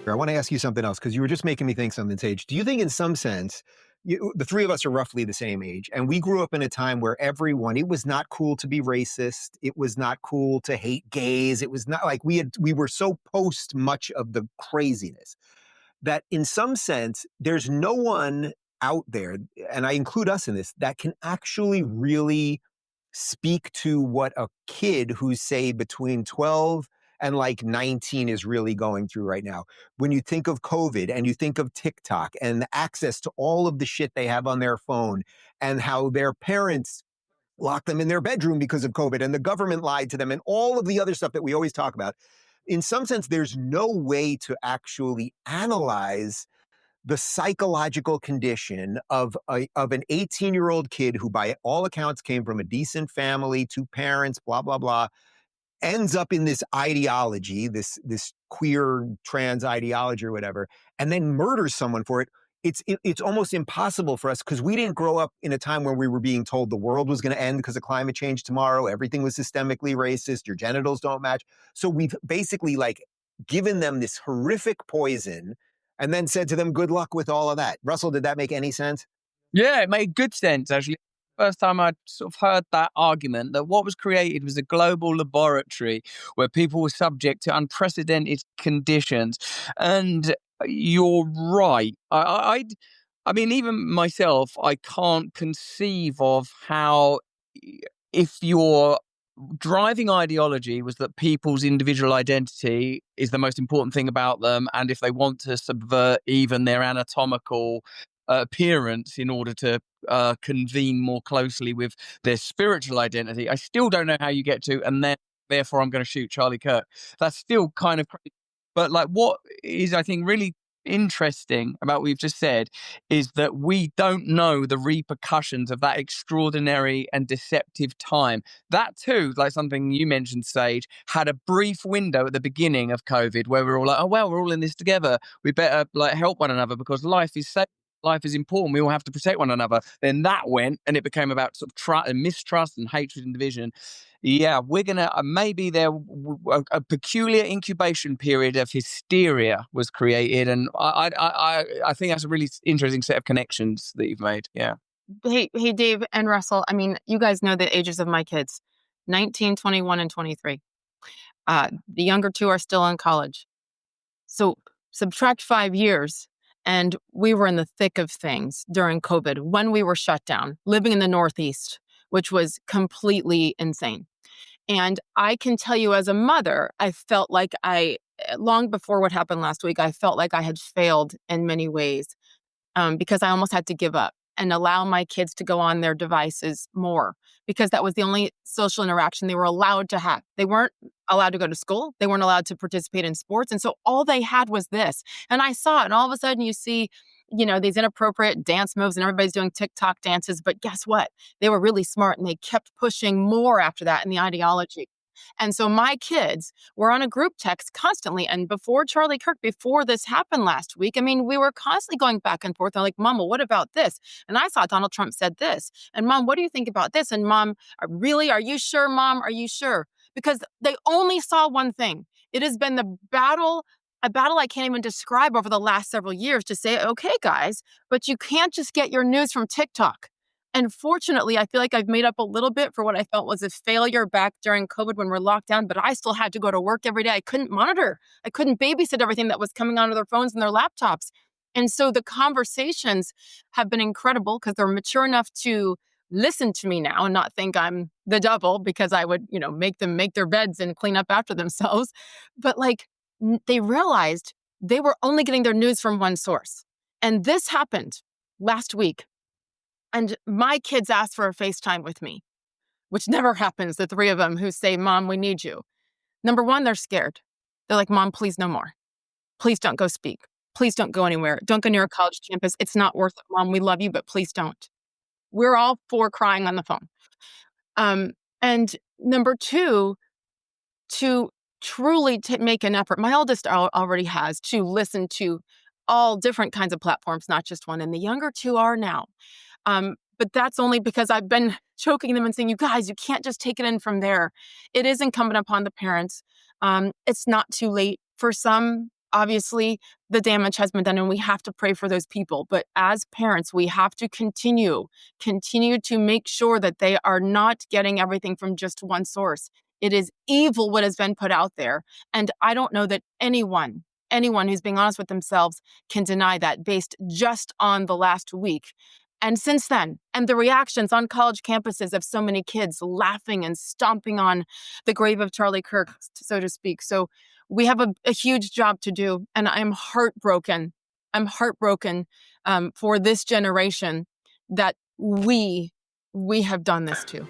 I want to ask you something else because you were just making me think something, Sage. Do you think, in some sense, the three of us are roughly the same age, and we grew up in a time where it was not cool to be racist. It was not cool to hate gays. It was not like we were so post much of the craziness that, in some sense, there's no one out there, and I include us in this, that can actually really speak to what a kid who's, say, between 12 and like 19 is really going through right now. When you think of COVID and you think of TikTok and the access to all of the shit they have on their phone and how their parents locked them in their bedroom because of COVID and the government lied to them and all of the other stuff that we always talk about. In some sense, there's no way to actually analyze the psychological condition of an 18-year-old kid who, by all accounts, came from a decent family, two parents, blah blah blah, ends up in this ideology, this queer trans ideology or whatever, and then murders someone for it. It's almost impossible for us because we didn't grow up in a time where we were being told the world was going to end because of climate change tomorrow. Everything was systemically racist. Your genitals don't match. So we've basically like given them this horrific poison and then said to them, good luck with all of that. Russell, did that make any sense? Yeah, it made good sense, actually. First time I'd sort of heard that argument that what was created was a global laboratory where people were subject to unprecedented conditions. And you're right. I mean, even myself, I can't conceive of how, if your driving ideology was that people's individual identity is the most important thing about them, and if they want to subvert even their anatomical appearance in order to convene more closely with their spiritual identity, I still don't know how you get to, and then therefore I'm going to shoot Charlie Kirk. That's still kind of crazy. But like, what is, I think, really interesting about what we've just said is that we don't know the repercussions of that extraordinary and deceptive time. That too, like something you mentioned, Sage, had a brief window at the beginning of COVID where we were all like, oh, well, we're all in this together. We better like help one another because life is safe. Life is important. We all have to protect one another. Then that went, and it became about sort of trust and mistrust and hatred and division. Yeah, we're gonna maybe a peculiar incubation period of hysteria was created, and I think that's a really interesting set of connections that you've made. Yeah. Hey, Dave and Russell. I mean, you guys know the ages of my kids: 19, 21, and 23. The younger two are still in college. So subtract 5 years, and we were in the thick of things during COVID when we were shut down, living in the Northeast, which was completely insane. And I can tell you, as a mother, I felt like long before what happened last week, I felt like I had failed in many ways, because I almost had to give up and allow my kids to go on their devices more, because that was the only social interaction they were allowed to have. They weren't allowed to go to school. They weren't allowed to participate in sports. And so all they had was this. And I saw it. And all of a sudden you see, these inappropriate dance moves and everybody's doing TikTok dances. But guess what? They were really smart and they kept pushing more after that in the ideology. And so my kids were on a group text constantly. And before Charlie Kirk, before this happened last week, I mean, we were constantly going back and forth. I'm like, Mom, well, what about this? And I saw Donald Trump said this. And Mom, what do you think about this? And Mom, really? Are you sure, Mom? Are you sure? Because they only saw one thing. It has been a battle I can't even describe over the last several years to say, okay, guys, but you can't just get your news from TikTok. And fortunately, I feel like I've made up a little bit for what I felt was a failure back during COVID when we're locked down, but I still had to go to work every day. I couldn't monitor. I couldn't babysit everything that was coming onto their phones and their laptops. And so the conversations have been incredible because they're mature enough to listen to me now and not think I'm the devil because I would, make them make their beds and clean up after themselves. But like, they realized they were only getting their news from one source. And this happened last week. And my kids asked for a FaceTime with me, which never happens, the three of them who say, Mom, we need you. Number one, they're scared. They're like, Mom, please no more. Please don't go speak. Please don't go anywhere. Don't go near a college campus. It's not worth it, Mom. We love you, but please don't. We're all four crying on the phone. And number two, to truly make an effort. My oldest already has to listen to all different kinds of platforms, not just one. And the younger two are now. but that's only because I've been choking them and saying, you guys, you can't just take it in from there. It is incumbent upon the parents. It's not too late. For some, obviously, the damage has been done and we have to pray for those people. But as parents, we have to continue to make sure that they are not getting everything from just one source. It is evil what has been put out there. And I don't know that anyone who's being honest with themselves can deny that based just on the last week. And since then, and the reactions on college campuses of so many kids laughing and stomping on the grave of Charlie Kirk, so to speak. So we have a huge job to do. And I'm heartbroken. For this generation that we have done this to.